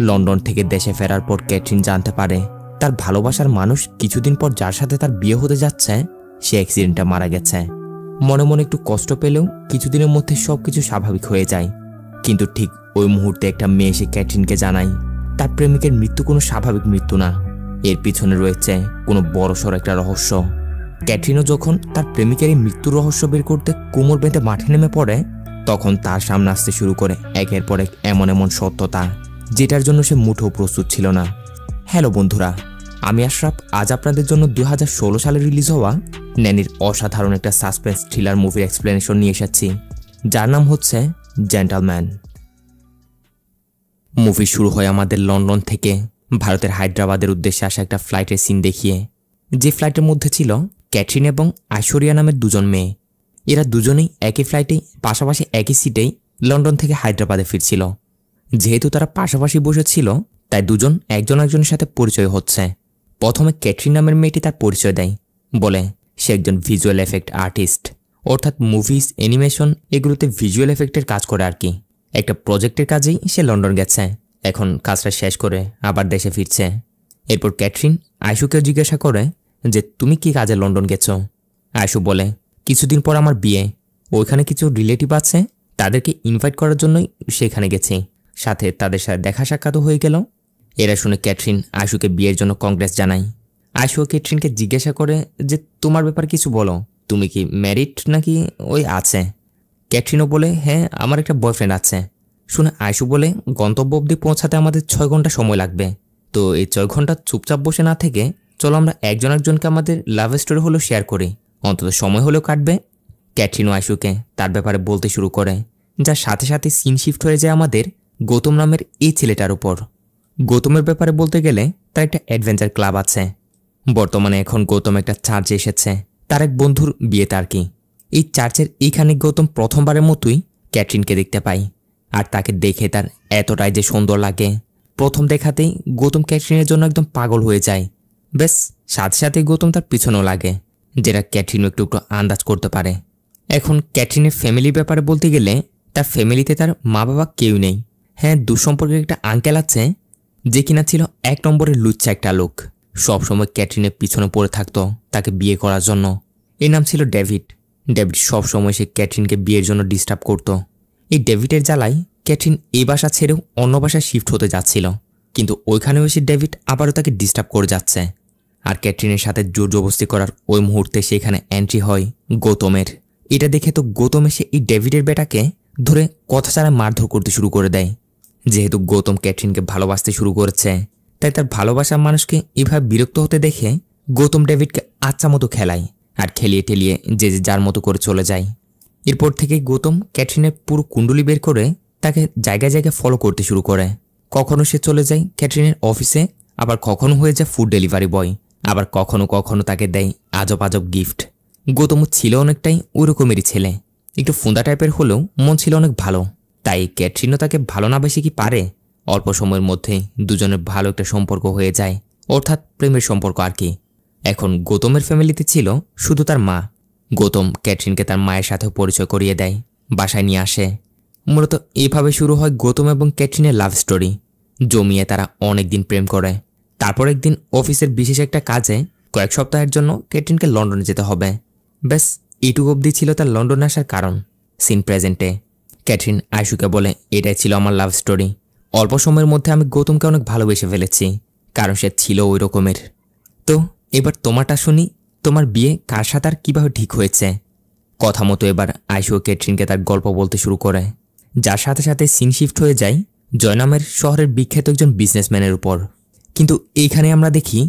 London থেকে দেশে ফেরার পর ক্যাটরিন জানতে পারে তার ভালোবাসার মানুষ কিছুদিন পর যার সাথে তার বিয়ে হতে যাচ্ছে সে অ্যাক্সিডেন্টে মারা গেছে। মনে মনে একটু কষ্ট পেলেও কিছুদিনের মধ্যে সবকিছু স্বাভাবিক হয়ে যায়। কিন্তু ঠিক ওই মুহূর্তে একটা মেয়ে এসে ক্যাটরিনকে জানায় তার প্রেমিকের মৃত্যু কোনো স্বাভাবিক মৃত্যু না, এর পিছনে রয়েছে কোনো বড়সড় একটা রহস্য। ক্যাটরিনও যখন তার প্রেমিকের এই মৃত্যুর রহস্য বের করতে কোমর বেঁধে মাঠে নেমে পড়ে তখন তার সামনে আসতে শুরু করে একের পর এক এমন এমন সত্যতা যেটার জন্য সে মুঠেও প্রস্তুত ছিল না। হ্যালো বন্ধুরা, আমি আশরাফ আজ আপনাদের জন্য 2016 সালে রিলিজ হওয়া ন্যানির অসাধারণ একটা সাসপেন্স থ্রিলার মুভির এক্সপ্লেনেশন নিয়ে এসেছি, যার নাম হচ্ছে জেন্টলম্যান। মুভি শুরু হয় আমাদের লন্ডন থেকে ভারতের হায়দ্রাবাদের উদ্দেশ্যে আসা একটা ফ্লাইটের সিন দেখিয়ে, যে ফ্লাইটের মধ্যে ছিল ক্যাটরিন এবং ঐশ্বরিয়া নামের দুজন মেয়ে। এরা দুজনেই একই ফ্লাইটেই পাশাপাশি একই সিটেই লন্ডন থেকে হায়দ্রাবাদে ফিরছিল। যেহেতু তারা পাশাপাশি বসেছিল তাই দুজন একজন একজনের সাথে পরিচয় হচ্ছে। প্রথমে ক্যাটরিন নামের মেয়েটি তার পরিচয় দেয়, বলে সে একজন ভিজুয়াল এফেক্ট আর্টিস্ট, অর্থাৎ মুভিজ, অ্যানিমেশন এগুলোতে ভিজুয়াল এফেক্টের কাজ করে আর কি। একটা প্রজেক্টের কাজেই সে লন্ডন গেছে, এখন কাজটা শেষ করে আবার দেশে ফিরছে। এরপর ক্যাটরিন আয়ুষকেও জিজ্ঞাসা করে যে তুমি কি কাজে লন্ডন গেছো। আয়ুষ বলে কিছুদিন পর আমার বিয়ে, ওইখানে কিছু রিলেটিভ আছে, তাদেরকে ইনভাইট করার জন্যই সেখানে গেছি, সাথে তাদের সাথে দেখা সাক্ষাৎও হয়ে গেল। এরা শুনে ক্যাটরিন আয়ুষকে বিয়ের জন্য কংগ্রেস জানায়। আয়ুষ ক্যাটরিনকে জিজ্ঞাসা করে যে তোমার ব্যাপারে কিছু বলো, তুমি কি ম্যারিড নাকি ওই আছে। ক্যাটরিনও বলে হ্যাঁ আমার একটা বয়ফ্রেন্ড আছে। শুনে আয়ুষ বলে গন্তব্য অবধি পৌঁছাতে আমাদের 6 ঘন্টা সময় লাগবে, তো এই 6 ঘন্টা চুপচাপ বসে না থেকে চলো আমরা একজন একজনকে আমাদের লাভ স্টোরি হলেও শেয়ার করি, অন্তত সময় হলেও কাটবে। ক্যাটরিন ও আয়ুষকে তার ব্যাপারে বলতে শুরু করে, যার সাথে সাথে সিন শিফট হয়ে যায় আমাদের গৌতম নামের এই ছেলেটার উপর। গৌতমের ব্যাপারে বলতে গেলে তার একটা অ্যাডভেঞ্চার ক্লাব আছে। বর্তমানে এখন গৌতম একটা চার্চে এসেছে তার এক বন্ধুর বিয়েতে আর কি। এই চার্চের এইখানে গৌতম প্রথমবারের মতোই ক্যাটরিনকে দেখতে পায়, আর তাকে দেখে তার এতটাই যে সুন্দর লাগে, প্রথম দেখাতেই গৌতম ক্যাটরিনের জন্য একদম পাগল হয়ে যায়। বেশ সাথে সাথে গৌতম তার পিছনেও লাগে, যেটা ক্যাটরিনও একটু একটু আন্দাজ করতে পারে। এখন ক্যাটরিনের ফ্যামিলির ব্যাপারে বলতে গেলে তার ফ্যামিলিতে তার মা বাবা কেউ নেই। হ্যাঁ, দুঃসম্পর্কের একটা আঙ্কেল আছে যে কিনা ছিল 1 নম্বরের লুচ্চা একটা লোক, সবসময় ক্যাটরিনের পিছনে পড়ে থাকতো তাকে বিয়ে করার জন্য। এর নাম ছিল ডেভিড। ডেভিড সবসময় সে ক্যাটরিনকে বিয়ের জন্য ডিস্টার্ব করত। এই ডেভিডের জ্বালায় ক্যাটরিন এই বাসা ছেড়েও অন্য বাসায় শিফট হতে যাচ্ছিল, কিন্তু ওইখানেও এসে ডেভিড আবারও তাকে ডিস্টার্ব করে যাচ্ছে। আর ক্যাটরিনের সাথে জোর জবরদস্তি করার ওই মুহূর্তে সেখানে এন্ট্রি হয় গৌতমের। এটা দেখে তো গৌতম এসে এই ডেভিডের বেটাকে ধরে কথা ছাড়া মারধর করতে শুরু করে দেয়। যেহেতু গৌতম ক্যাটরিনকে ভালোবাসতে শুরু করেছে তাই তার ভালোবাসার মানুষকে এভাবে বিরক্ত হতে দেখে গৌতম ডেভিডকে আচ্ছা মতো খেলায়, আর খেলিয়ে টেলিয়ে যে যার মতো করে চলে যায়। এরপর থেকে গৌতম ক্যাটরিনের পুরো কুণ্ডলি বের করে তাকে জায়গায় জায়গায় ফলো করতে শুরু করে। কখনো সে চলে যায় ক্যাটরিনের অফিসে, আবার কখনো হয়ে যায় ফুড ডেলিভারি বয়, আবার কখনো কখনো তাকে দেয় আজব আজব গিফট। গৌতম ছিল অনেকটাই ওই রকমেরই ছেলে, একটু ফুঁদা টাইপের হলেও মন ছিল অনেক ভালো। তাই ক্যাটরিনও তাকে ভালো না বেশি কি পারে, অল্প সময়ের মধ্যেই দুজনের ভালো একটা সম্পর্ক হয়ে যায়, অর্থাৎ প্রেমের সম্পর্ক আর কি। এখন গৌতমের ফ্যামিলিতে ছিল শুধু তার মা। গৌতম ক্যাটরিনকে তার মায়ের সাথেও পরিচয় করিয়ে দেয়, বাসায় নিয়ে আসে। মূলত এইভাবে শুরু হয় গৌতম এবং ক্যাটরিনের লাভ স্টোরি। জমিয়ে তারা অনেক দিন প্রেম করে। তারপর একদিন অফিসের বিশেষ একটা কাজে কয়েক সপ্তাহের জন্য ক্যাটরিনকে লন্ডনে যেতে হবে। ব্যাস এইটুকু অবধি ছিল তার লন্ডনে আসার কারণ। সিন প্রেজেন্টে ক্যাটরিন আয়ুষকে বলে এটাই ছিল আমার লাভ স্টোরি। অল্প সময়ের মধ্যে আমি গৌতমকে অনেক ভালোবেসে ফেলেছি, কারণ সে ছিল ওই রকমের। তো এবার তোমারটা শুনি, তোমার বিয়ে কার সাথে আর কীভাবে ঠিক হয়েছে। কথা মতো এবার আয়ুষ ক্যাটরিনকে তার গল্প বলতে শুরু করে, যার সাথে সাথে সিন শিফট হয়ে যায় জয়নামের শহরের বিখ্যাত একজন বিজনেসম্যানের উপর। কিন্তু এইখানে আমরা দেখি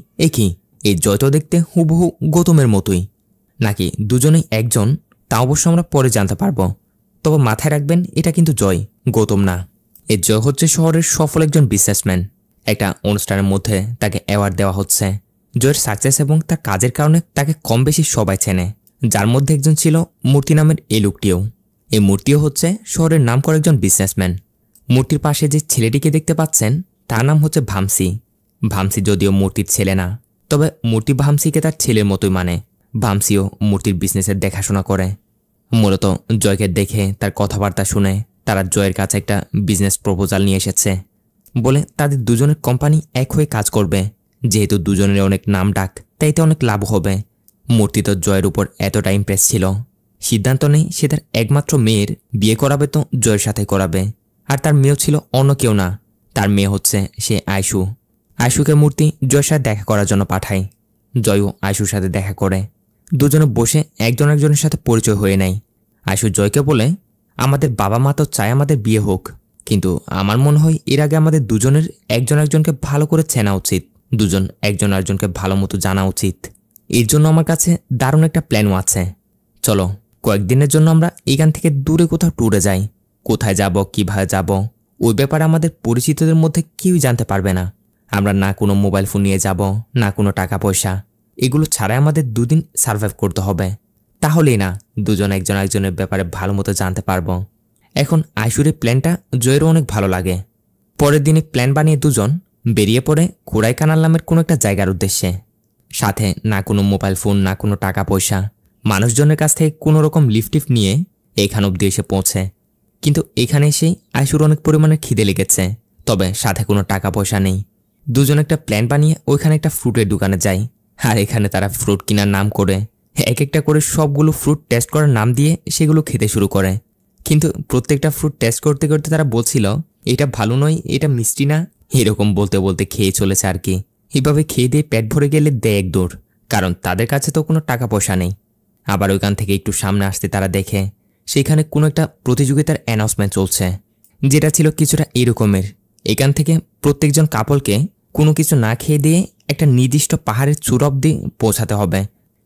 এই জয় তো দেখতে হুবহু গৌতমের মতোই, নাকি দুজনেই একজন তা অবশ্য আমরা পরে জানতে পারবো। তবে মাথায় রাখবেন এটা কিন্তু জয়, গৌতম না। এই জয় হচ্ছে শহরের সফল একজন বিজনেসম্যান। একটা অনুষ্ঠানের মধ্যে তাকে অ্যাওয়ার্ড দেওয়া হচ্ছে। জয়ের সাকসেস এবং তার কাজের কারণে তাকে কম বেশি সবাই চেনে, যার মধ্যে একজন ছিল মূর্তি নামের এই লোকটিও। এই মূর্তিও হচ্ছে শহরের নামকরা একজন বিজনেসম্যান। মূর্তির পাশে যে ছেলেটিকে দেখতে পাচ্ছেন তার নাম হচ্ছে ভামসি। ভামসি যদিও মূর্তির ছেলে না, তবে মূর্তি ভামসিকে তার ছেলের মতোই মানে। ভামসিও মূর্তির বিজনেসের দেখাশোনা করে। মূলত জয়কে দেখে তার কথাবার্তা শুনে তারা জয়ের কাছে একটা বিজনেস প্রপোজাল নিয়ে এসেছে। বলে তাদের দুজনের কোম্পানি এক হয়ে কাজ করবে। যেহেতু দুজনের অনেক নাম ডাক, তাই এতে অনেক লাভ হবে। মূর্তি তো জয়ের উপর এতটা ইমপ্রেস ছিল, সিদ্ধান্ত নেই সে তার একমাত্র মেয়ের বিয়ে করাবে তো জয়ের সাথে করাবে। আর তার মেয়েও ছিল অন্য কেউ না, তার মেয়ে হচ্ছে সে আয়শু। আয়শুকে মূর্তি জয়ের সাথে দেখা করার জন্য পাঠায়। জয়ও আয়শুর সাথে দেখা করে। দুজনে বসে একজন একজনের সাথে পরিচয় হয়ে নেয়। আয়শু জয়কে বলে, আমাদের বাবা মা তো চায় আমাদের বিয়ে হোক, কিন্তু আমার মনে হয় এর আগে আমাদের দুজনের একজন একজনকে ভালো করে চেনা উচিত, দুজন একজন আরেকজনকে ভালো মতো জানা উচিত। এর জন্য আমার কাছে দারুণ একটা প্ল্যানও আছে। চলো কয়েকদিনের জন্য আমরা এখান থেকে দূরে কোথাও ট্যুরে যাই। কোথায় যাব, কিভাবে যাব, ওই ব্যাপারে আমাদের পরিচিতদের মধ্যে কেউই জানতে পারবে না। আমরা না কোনো মোবাইল ফোন নিয়ে যাব, না কোনো টাকা পয়সা। এগুলো ছাড়াই আমাদের দুদিন সার্ভাইভ করতে হবে। তাহলেই না দুজন একজন একজনের ব্যাপারে ভালো মতো জানতে পারবো। এখন আয়শুরের প্ল্যানটা জয়েরও অনেক ভালো লাগে। পরের দিনে প্ল্যান বানিয়ে দুজন বেরিয়ে পড়ে কোড়াইকানাল নামের কোনো একটা জায়গার উদ্দেশ্যে। সাথে না কোনো মোবাইল ফোন, না কোনো টাকা পয়সা। মানুষজনের কাছ থেকে কোনো রকম লিফট নিয়ে এখান অব্দি এসে পৌঁছে। কিন্তু এখানে এসেই আয়শুর অনেক পরিমাণে খিদে লেগেছে, তবে সাথে কোনো টাকা পয়সা নেই। দুজন একটা প্ল্যান বানিয়ে ওইখানে একটা ফ্রুটের দোকানে যায়। আর এখানে তারা ফ্রুট কেনার নাম করে এক একটা করে সবগুলো ফ্রুট টেস্ট করার নাম দিয়ে সেগুলো খেতে শুরু করে। কিন্তু প্রত্যেকটা ফ্রুট টেস্ট করতে করতে তারা বলছিল, এটা ভালো নয়, এটা মিষ্টি না, এরকম বলতে বলতে খেয়ে চলেছে আর কি। এভাবে খেয়ে দিয়ে পেট ভরে গেলে দেয় এক দৌড়, কারণ তাদের কাছে তো কোনো টাকা পয়সা নেই। আবার ওইখান থেকে একটু সামনে আসতে তারা দেখে সেখানে কোনো একটা প্রতিযোগিতার অ্যানাউন্সমেন্ট চলছে, যেটা ছিল কিছুটা এরকমের। এখান থেকে প্রত্যেকজন কাপলকে কোনো কিছু না খেয়ে দিয়ে একটা নির্দিষ্ট পাহাড়ের চূড়া অব্দি পৌঁছাতে হবে।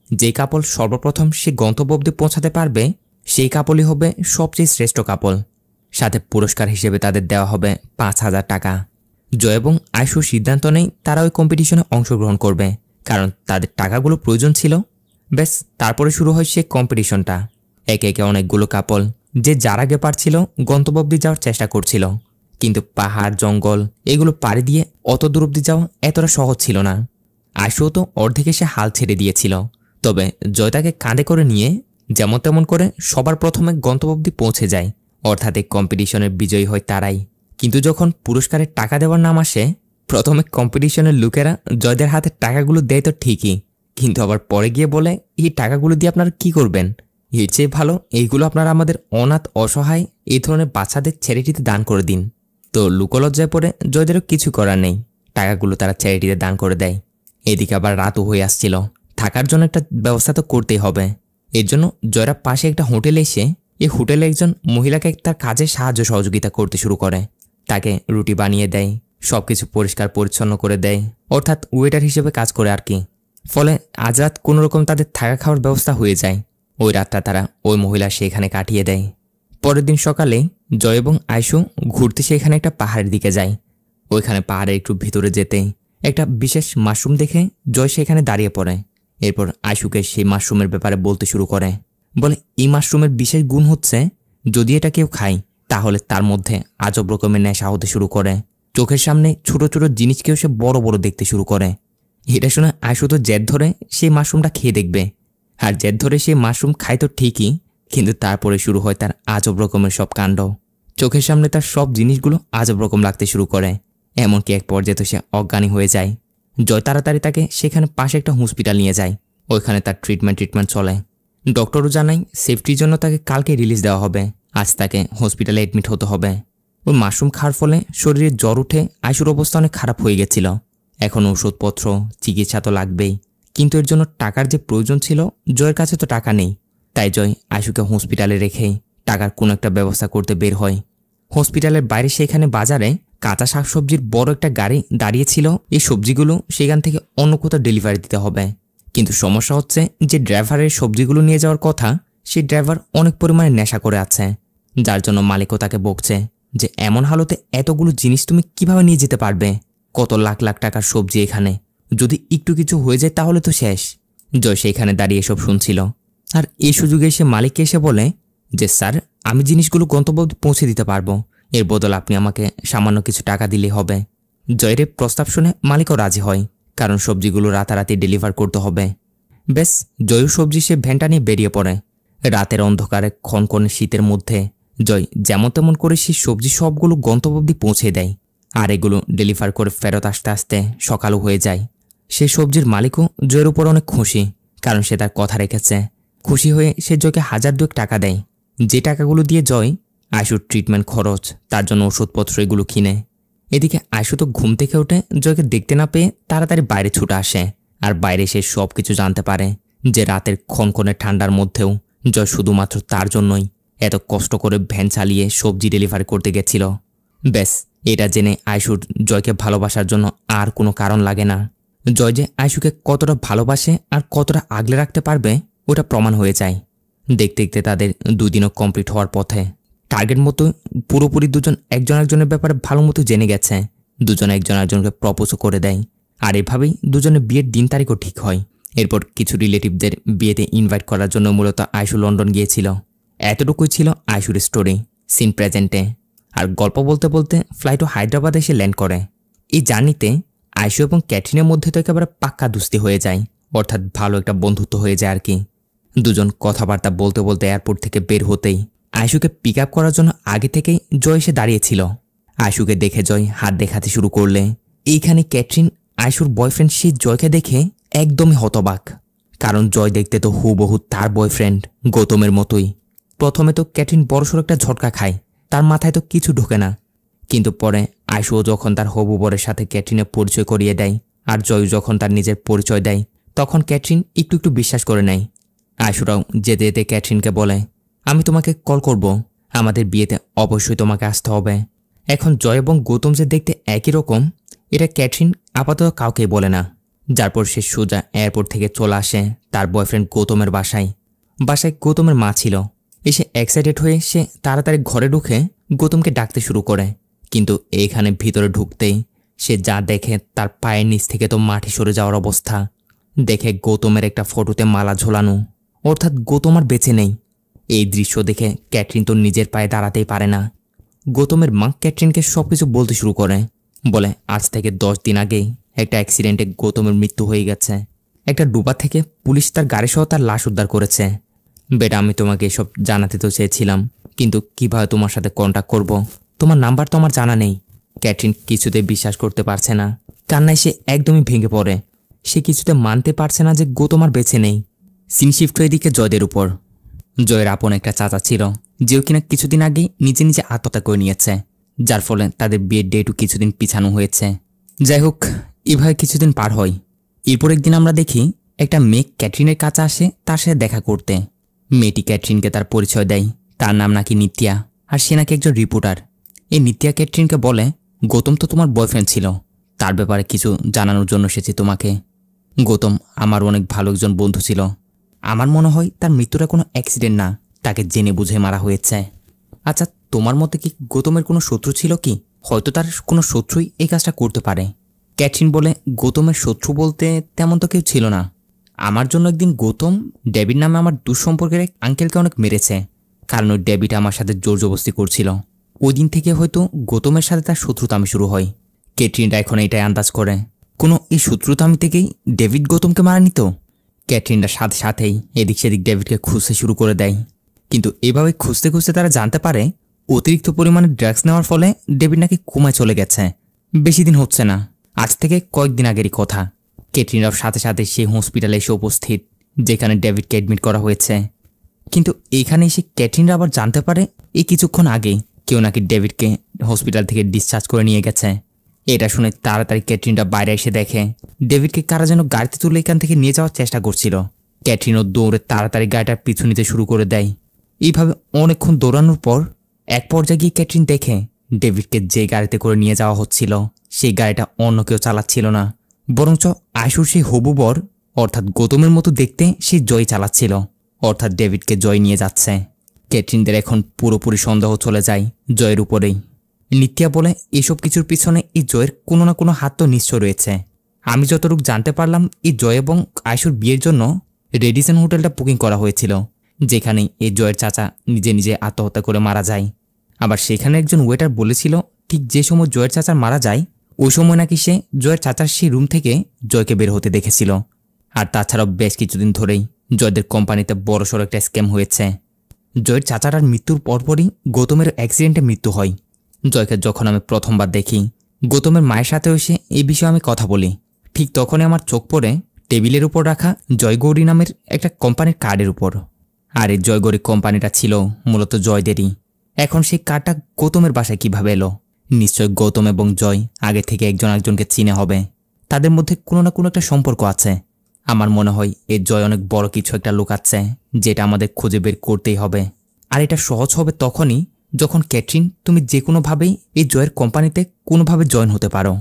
যে কাপল সর্বপ্রথম সে গন্তব্য অব্দি পৌঁছাতে পারবে সেই কাপলই হবে সবচেয়ে শ্রেষ্ঠ কাপল। সাথে পুরস্কার হিসেবে তাদের দেওয়া হবে 5,000 টাকা। জয় এবং আয়শু সিদ্ধান্ত নেই তারা ওই কম্পিটিশনে অংশগ্রহণ করবে, কারণ তাদের টাকাগুলো প্রয়োজন ছিল। ব্যাস, তারপরে শুরু হয় সে কম্পিটিশনটা। একে একে অনেকগুলো কাপল যে যার আগে পারছিল গন্তব্য অব্দি যাওয়ার চেষ্টা করছিল, কিন্তু পাহাড় জঙ্গল এগুলো পাড়ি দিয়ে অত দূর অব্দি যাওয়া এতটা সহজ ছিল না। আয়শুও তো অর্ধেকে সে হাল ছেড়ে দিয়েছিল, তবে জয় তাকে কাঁধে করে নিয়ে যেমন তেমন করে সবার প্রথমে গন্তব্য অব্দি পৌঁছে যায়। অর্থাৎ এই কম্পিটিশনের বিজয়ী হয় তারাই। কিন্তু যখন পুরস্কারের টাকা দেওয়ার নাম আসে, প্রথমে কম্পিটিশনের লোকেরা জয়দের হাতে টাকাগুলো দেয় তো ঠিকই, কিন্তু আবার পরে গিয়ে বলে এই টাকাগুলো দিয়ে আপনারা কি করবেন, এর চেয়ে ভালো এইগুলো আপনারা আমাদের অনাথ অসহায় এই ধরনের বাচ্চাদের চ্যারিটিতে দান করে দিন। তো লোকলজ্জায় পড়ে জয়দেরও কিছু করার নেই, টাকাগুলো তারা চ্যারিটিতে দান করে দেয়। এদিকে আবার রাতও হয়ে আসছিল, থাকার জন্য একটা ব্যবস্থা তো করতেই হবে। এর জন্য জয়রা পাশে একটা হোটেলে এসে এই হোটেলে একজন মহিলাকে তার কাজে সাহায্য সহযোগিতা করতে শুরু করে। তাকে রুটি বানিয়ে দেয়, সবকিছু পরিষ্কার পরিচ্ছন্ন করে দেয়, অর্থাৎ ওয়েটার হিসেবে কাজ করে আর কি। ফলে আজ রাত কোনোরকম তাদের থাকা খাওয়ার ব্যবস্থা হয়ে যায়। ওই রাতটা তারা ওই মহিলা সেখানে কাটিয়ে দেয়। পরের দিন সকালে জয় এবং আয়শু ঘুরতে সেখানে একটা পাহাড়ের দিকে যায়। ওইখানে পাহাড়ের একটু ভিতরে যেতেই একটা বিশেষ মাশরুম দেখে জয় সেখানে দাঁড়িয়ে পড়ে। এরপর আয়শুকে সেই মাশরুমের ব্যাপারে বলতে শুরু করে। বলে এই মাশরুমের বিশেষ গুণ হচ্ছে যদি এটা কেউ খায় তাহলে তার মধ্যে আজব রকমের নেশা হতে শুরু করে। চোখের সামনে ছোট ছোট জিনিসকেও সে বড় বড় দেখতে শুরু করে। এটা শুনে আয়শু তো জেদ ধরে সেই মাশরুমটা খেয়ে দেখবে। আর জেদ ধরে সেই মাশরুম খায় তো ঠিকই, কিন্তু তারপরে শুরু হয় তার আজব রকমের সব কাণ্ড। চোখের সামনে তার সব জিনিসগুলো আজব রকম লাগতে শুরু করে। এমনকি এক পর্যায়ে তো সে অজ্ঞানী হয়ে যায়। জয় তাড়াতাড়ি তাকে সেখানে পাশে একটা হসপিটাল নিয়ে যায়। ওইখানে তার ট্রিটমেন্ট চলে। ডক্টরও জানায় সেফটির জন্য তাকে কালকে রিলিজ দেওয়া হবে, আজ তাকে হসপিটালে অ্যাডমিট হতে হবে। ওই মাশরুম খাওয়ার ফলে শরীরে জ্বর উঠে আয়শুর অবস্থা অনেক খারাপ হয়ে গেছিল। এখন ওষুধপত্র চিকিৎসা তো লাগবেই, কিন্তু এর জন্য টাকার যে প্রয়োজন ছিল জয়ের কাছে তো টাকা নেই। তাই জয় আয়শুকে হসপিটালে রেখেই টাকার কোনো একটা ব্যবস্থা করতে বের হয়। হসপিটালের বাইরে সেখানে বাজারে কাঁচা শাকসবজির বড় একটা গাড়ি দাঁড়িয়েছিল। এই সবজিগুলো সেখান থেকে অন্য কোথাও ডেলিভারি দিতে হবে, কিন্তু সমস্যা হচ্ছে যে ড্রাইভারের সবজিগুলো নিয়ে যাওয়ার কথা সেই ড্রাইভার অনেক পরিমাণে নেশা করে আছে, যার জন্য মালিকও তাকে বকছে যে এমন হালতে এতগুলো জিনিস তুমি কিভাবে নিয়ে যেতে পারবে, কত লাখ লাখ টাকার সবজি এখানে, যদি একটু কিছু হয়ে যায় তাহলে তো শেষ। জয় সেখানে দাঁড়িয়ে সব শুনছিল। আর এই সুযোগে সে মালিককে এসে বলে যে স্যার, আমি জিনিসগুলো গন্তব্য পৌঁছে দিতে পারবো, এর বদল আপনি আমাকে সামান্য কিছু টাকা দিলেই হবে। জয়ের প্রস্তাব শুনে মালিকও রাজি হয়, কারণ সবজিগুলো রাতারাতি ডেলিভার করতে হবে। বেশ, জয় সবজি সে ভ্যানটা নিয়ে বেরিয়ে পড়ে। রাতের অন্ধকারে ক্ষণক্ষণে শীতের মধ্যে জয় যেমন তেমন করে সেই সবজি সবগুলো গন্তব্য অবধি পৌঁছে দেয়। আর এগুলো ডেলিভার করে ফেরত আসতে আসতে সকালও হয়ে যায়। সে সবজির মালিকও জয়ের উপর অনেক খুশি, কারণ সে তার কথা রেখেছে। খুশি হয়ে সে জয়কে 1002 টাকা দেয়, যে টাকাগুলো দিয়ে জয় আয়ুর ট্রিটমেন্ট খরচ, তার জন্য ওষুধপত্র এগুলো কিনে। এদিকে আয়ু তো ঘুম থেকে উঠে জয়কে দেখতে না পেয়ে তাড়াতাড়ি বাইরে ছুটে আসে, আর বাইরে সে সব কিছু জানতে পারে যে রাতের ক্ষণক্ষণে ঠান্ডার মধ্যেও জয় শুধুমাত্র তার জন্যই এত কষ্ট করে ভ্যান চালিয়ে সবজি ডেলিভারি করতে গেছিল। ব্যাস, এটা জেনে আয়ুর জয়কে ভালোবাসার জন্য আর কোনো কারণ লাগে না। জয় যে আয়ুকে কতটা ভালোবাসে আর কতটা আগলে রাখতে পারবে ওটা প্রমাণ হয়ে যায়। দেখতে দেখতে তাদের 2 দিনও কমপ্লিট হওয়ার পথে। টার্গেট মতো পুরোপুরি দুজন একজন একজনের ব্যাপারে ভালো মতো জেনে গেছে। দুজন একজন একজনকে প্রপোজও করে দেয়, আর এভাবেই দুজনের বিয়ের দিন তারিখও ঠিক হয়। এরপর কিছু রিলেটিভদের বিয়েতে ইনভাইট করার জন্য মূলত আয়ু লন্ডন গিয়েছিল। এতটুকুই ছিল আয়ুর স্টোরি সিন প্রেজেন্টে। আর গল্প বলতে বলতে ফ্লাইটও হায়দ্রাবাদে এসে ল্যান্ড করে। এই জার্নিতে আয়ু এবং ক্যাটরিনের মধ্যে তো একেবারে পাক্কা দুস্তি হয়ে যায়, অর্থাৎ ভালো একটা বন্ধুত্ব হয়ে যায় আর কি। দুজন কথাবার্তা বলতে বলতে এয়ারপোর্ট থেকে বের হতেই আয়ুকে পিক আপ করার জন্য আগে থেকেই জয় এসে দাঁড়িয়েছিল। আয়ুকে দেখে জয় হাত দেখাতে শুরু করলে এইখানে ক্যাটরিন আয়ুর বয়ফ্রেন্ড সেই জয়কে দেখে একদমই হতবাক, কারণ জয় দেখতে তো হুবহু তার বয়ফ্রেন্ড গৌতমের মতোই। প্রথমে তো ক্যাটরিন বড়সড় একটা ঝটকা খায়, তার মাথায় তো কিছু ঢোকে না। কিন্তু পরে আয়ুও যখন তার হবু বরের সাথে ক্যাটরিনের পরিচয় করিয়ে দেয়, আর জয় যখন তার নিজের পরিচয় দেয়, তখন ক্যাটরিন একটু একটু বিশ্বাস করে নেয়। আয়ুরাও যেতে যেতে ক্যাটরিনকে বলে, আমি তোমাকে কল করব, আমাদের বিয়েতে অবশ্যই তোমাকে আসতে হবে। এখন জয় এবং গৌতম যে দেখতে একই রকম, এটা ক্যাটরিন আপাতত কাউকেই বলে না। যারপর সে সোজা এয়ারপোর্ট থেকে চলে আসে তার বয়ফ্রেন্ড গৌতমের বাসায়। বাসায় গৌতমের মা ছিল। এসে এক্সাইটেড হয়ে সে তাড়াতাড়ি ঘরে ঢুকে গৌতমকে ডাকতে শুরু করে। কিন্তু এইখানে ভিতরে ঢুকতেই সে যা দেখে তার পায়ের নিচ থেকে তো মাটি সরে যাওয়ার অবস্থা। দেখে গৌতমের একটা ফটোতে মালা ঝোলানো, অর্থাৎ গৌতম আর বেঁচে নেই। এই দৃশ্য দেখে ক্যাটরিন তো নিজের পায়ে দাঁড়াতেই পারে না। গৌতমের মা ক্যাটরিনকে সবকিছু বলতে শুরু করে, বলে আজ থেকে 10 দিন আগেই একটা অ্যাক্সিডেন্টে গৌতমের মৃত্যু হয়ে গেছে। একটা ডুবা থেকে পুলিশ তার গাড়িসহ তার লাশ উদ্ধার করেছে। বেটা, আমি তোমাকে এসব জানাতে তো চেয়েছিলাম, কিন্তু কিভাবে তোমার সাথে কন্ট্যাক্ট করব? তোমার নাম্বার তো আমার জানা নেই। ক্যাটরিন কিছুতে বিশ্বাস করতে পারছে না, কান্নায় সে একদমই ভেঙে পড়ে। সে কিছুতে মানতে পারছে না যে গৌতম আর বেঁচে নেই। সিন শিফট হয়ে দিকে জয়দের উপর। জয়ের আপন একটা চাচা ছিল, যেও কিনা কিছুদিন আগে নিজে নিজে আত্মহত্যা করে নিয়েছে, যার ফলে তাদের বিয়ের ডেটও কিছুদিন পিছানো হয়েছে। যাই হোক, এভাবে কিছুদিন পার হয়। এরপর একদিন আমরা দেখি একটা মেয়ে ক্যাটরিনের কাছে আসে তার সাথে দেখা করতে। মেয়েটি ক্যাটরিনকে তার পরিচয় দেয়, তার নাম নাকি নিত্যা, আর সে নাকি একজন রিপোর্টার। এই নিত্যা ক্যাটরিনকে বলে, গৌতম তো তোমার বয়ফ্রেন্ড ছিল, তার ব্যাপারে কিছু জানানোর জন্য এসেছি তোমাকে। গৌতম আমার অনেক ভালো একজন বন্ধু ছিল। আমার মনে হয় তার মৃত্যুটা কোনো অ্যাক্সিডেন্ট না, তাকে জেনে বুঝে মারা হয়েছে। আচ্ছা, তোমার মতে কি গৌতমের কোনো শত্রু ছিল কি? হয়তো তার কোনো শত্রুই এই কাজটা করতে পারে। ক্যাটরিন বলে, গৌতমের শত্রু বলতে তেমন তো কেউ ছিল না। আমার জন্য একদিন গৌতম ডেভিড নামে আমার দুঃসম্পর্কের এক আঙ্কেলকে অনেক মেরেছে, কারণ ওই ডেভিড আমার সাথে জোর জবরদস্তি করছিল। ওই দিন থেকে হয়তো গৌতমের সাথে তার শত্রুতা আমি শুরু হয়। ক্যাটরিনটা এখন এটাই আন্দাজ করে কোনো এই শত্রুতা আমি থেকেই ডেভিড গৌতমকে মারা নিত। ক্যাটরিনটা সাথে সাথেই এদিক সেদিক ডেভিডকে খুঁজতে শুরু করে দেয়। কিন্তু এভাবে খুঁজতে খুঁজতে তারা জানতে পারে অতিরিক্ত পরিমাণে ড্রাগস নেওয়ার ফলে ডেভিড নাকি কোমায় চলে গেছে। বেশি দিন হচ্ছে না, আজ থেকে কয়েকদিন আগেরই কথা। ক্যাটরিনার সাথে সাথে সেই হসপিটালে এসে উপস্থিত, যেখানে ডেভিডকে অ্যাডমিট করা হয়েছে। কিন্তু এইখানে এসে ক্যাটরিনা আবার জানতে পারে এই কিছুক্ষণ আগেই কেউ নাকি ডেভিডকে হসপিটাল থেকে ডিসচার্জ করে নিয়ে গেছে। এটা শুনে তাড়াতাড়ি ক্যাটরিনা বাইরে এসে দেখে ডেভিডকে কারা যেন গাড়িতে তুলে এখান থেকে নিয়ে যাওয়ার চেষ্টা করছিল। ক্যাটরিনা দৌড়ে তাড়াতাড়ি গাড়িটার পিছু নিতে শুরু করে দেয়। এইভাবে অনেকক্ষণ দৌড়ানোর পর এক পর্যায়ে গিয়ে ক্যাটরিন দেখে ডেভিডকে যে গাড়িতে করে নিয়ে যাওয়া হচ্ছিল সেই গাড়িটা অন্য কেউ চালাচ্ছিল না, বরঞ্চ আয়ুর সেই হবু বর অর্থাৎ গৌতমের মতো দেখতে সে জয় চালাচ্ছিল, অর্থাৎ ডেভিডকে জয় নিয়ে যাচ্ছে। ক্যাটরিনদের এখন পুরোপুরি সন্দেহ চলে যায় জয়ের উপরেই। নিত্যা বলে, এসব কিছুর পিছনে এই জয়ের কোনো না কোনো হাত তো নিশ্চয় রয়েছে। আমি যতটুকু জানতে পারলাম এই জয় এবং আয়ুর বিয়ের জন্য রেডিসন হোটেলটা বুকিং করা হয়েছিল, যেখানে এই জয়ের চাচা নিজে নিজে আত্মহত্যা করে মারা যায়। আবার সেখানে একজন ওয়েটার বলেছিল ঠিক যে সময় জয়ের চাচার মারা যায় ওই সময় নাকি সে জয়ের চাচার সেই রুম থেকে জয়কে বের হতে দেখেছিল। আর তাছাড়াও বেশ কিছুদিন ধরেই জয়দের কোম্পানিতে বড়সড় একটা স্ক্যাম হয়েছে। জয়ের চাচার মৃত্যুর পরপরই গৌতমের অ্যাক্সিডেন্টে মৃত্যু হয়। জয়কে যখন আমি প্রথমবার দেখি গৌতমের মায়ের সাথে এসে এই বিষয়ে আমি কথা বলি। ঠিক তখনই আমার চোখ পড়ে টেবিলের উপর রাখা জয়গৌরী নামের একটা কোম্পানির কার্ডের উপর। আর এই জয়গৌরী কোম্পানিটা ছিল মূলত জয়দেরই। এখন সেই কার্ডটা গৌতমের বাসায় কিভাবে এলো? নিশ্চয় গৌতম এবং জয় আগে থেকে একজন একজনকে চিনে হবে। তাদের মধ্যে কোনো না কোনো একটা সম্পর্ক আছে। আমার মনে হয় এই জয় অনেক বড় কিছু একটা লুকাচ্ছে, যেটা আমাদের খুঁজে বের করতেই হবে। আর এটা সহজ হবে তখনই যখন ক্যাটরিন তুমি যে কোনোভাবেই এই জয়ের কোম্পানিতে কোনোভাবে জয়েন হতে পারো।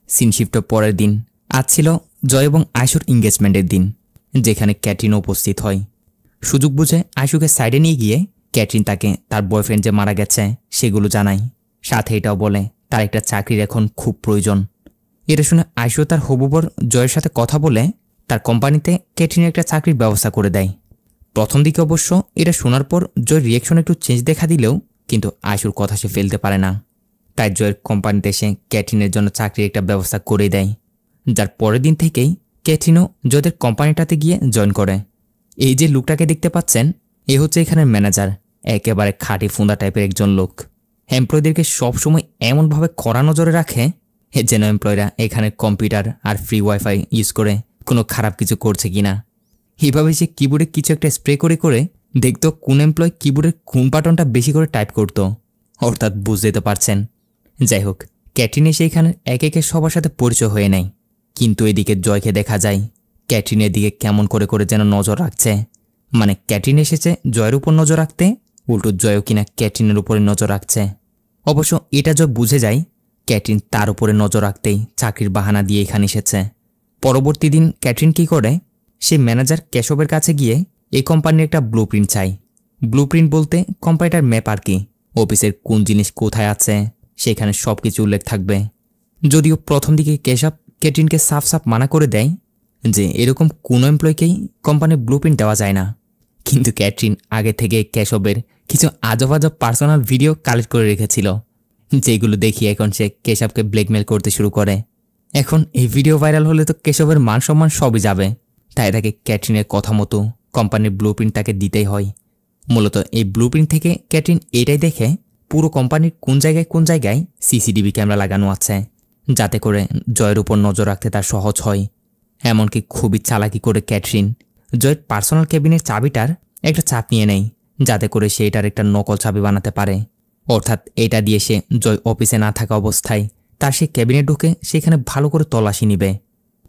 সিন শিফটের পরের দিন আজ ছিল জয় এবং আয়ুর এঙ্গেজমেন্টের দিন, যেখানে ক্যাটরিন উপস্থিত হয়। সুযোগ বুঝে আয়ুকে সাইডে নিয়ে গিয়ে ক্যাটরিন তাকে তার বয়ফ্রেন্ড যে মারা গেছে সেগুলো জানায়। সাথে এটাও বলে তার একটা চাকরির এখন খুব প্রয়োজন। এটা শুনে আয়ু তার হবুবর জয়ের সাথে কথা বলে তার কোম্পানিতে ক্যাটরিনের একটা চাকরির ব্যবস্থা করে দেয়। প্রথম দিকে অবশ্য এটা শোনার পর জয়ের রিয়াকশন একটু চেঞ্জ দেখা দিলেও কিন্তু আয়ুর কথা সে ফেলতে পারে না। তাই জয়ের কোম্পানিতে এসে ক্যাটরিনের জন্য চাকরির একটা ব্যবস্থা করে দেয়, যার পরের দিন থেকেই ক্যাটরিনও জয়দের কোম্পানিটাতে গিয়ে জয়েন করে। এই যে লোকটাকে দেখতে পাচ্ছেন, এ হচ্ছে এখানের ম্যানেজার। একেবারে খাঁটি ফুঁদা টাইপের একজন লোক। এমপ্লয়ীদেরকে সবসময় এমনভাবে কড়া নজরে রাখে যেন এমপ্লয়িরা এখানে কম্পিউটার আর ফ্রি ওয়াইফাই ইউজ করে কোনো খারাপ কিছু করছে কিনা। এভাবে সে কিবোর্ডে কিছু একটা স্প্রে করে করে দেখতো কোন এমপ্লয় কিবোর্ডের কোন বাটনটা বেশি করে টাইপ করতো, অর্থাৎ বুঝতে তো পারছেন। যাই হোক, ক্যাটরিন এসে এখানে একে একে সবার সাথে পরিচয় হয়ে নেয়। কিন্তু এদিকে জয়কে দেখা যায় ক্যাটরিনের দিকে কেমন করে করে যেন নজর রাখছে। মানে ক্যাটরিন এসেছে জয়ের উপর নজর রাখতে, উল্টো জয়ও কিনা ক্যাটরিনের উপরে নজর রাখছে। অবশ্য এটা জয় বুঝে যায় ক্যাটরিন তার উপরে নজর রাখতেই চাকরির বাহানা দিয়ে এখানে এসেছে। পরবর্তী দিন ক্যাটরিন কী করে, সে ম্যানেজার কেশবের কাছে গিয়ে এই কোম্পানির একটা ব্লুপ্রিন্ট চাই। ব্লুপ্রিন্ট বলতে কোম্পানিটার ম্যাপ আর কি, অফিসের কোন জিনিস কোথায় আছে সেখানে সব কিছু উল্লেখ থাকবে। যদিও প্রথম দিকে কেশব ক্যাটরিনকে সাফ সাফ মানা করে দেয় যে এরকম কোনো এমপ্লয়কেই কোম্পানির ব্লুপ্রিন্ট দেওয়া যায় না, কিন্তু ক্যাটরিন আগে থেকে কেশবের কিছু আজব আজব পার্সোনাল ভিডিও কালেক্ট করে রেখেছিল, যেগুলো দেখিয়ে এখন সে কেশবকে ব্ল্যাকমেল করতে শুরু করে। এখন এই ভিডিও ভাইরাল হলে তো কেশবের মান সম্মান সবই যাবে, তাই তাকে ক্যাটরিনের কথা মতো কোম্পানির ব্লুপ্রিন্ট তাকে দিতেই হয়। মূলত এই ব্লুপ্রিন্ট থেকে ক্যাটরিন এটাই দেখে পুরো কোম্পানির কোন জায়গায় সিসিটিভি ক্যামেরা লাগানো আছে, যাতে করে জয়ের উপর নজর রাখতে তার সহজ হয়। এমনকি খুবই চালাকি করে ক্যাটরিন জয়ের পার্সোনাল কেবিনের চাবিটার একটা চাপ নিয়ে নেয়, যাতে করে সে এটার একটা নকল চাবি বানাতে পারে। অর্থাৎ এটা দিয়ে সে জয় অফিসে না থাকা অবস্থায় তার সে ক্যাবিনে ঢুকে সেখানে ভালো করে তল্লাশি নিবে।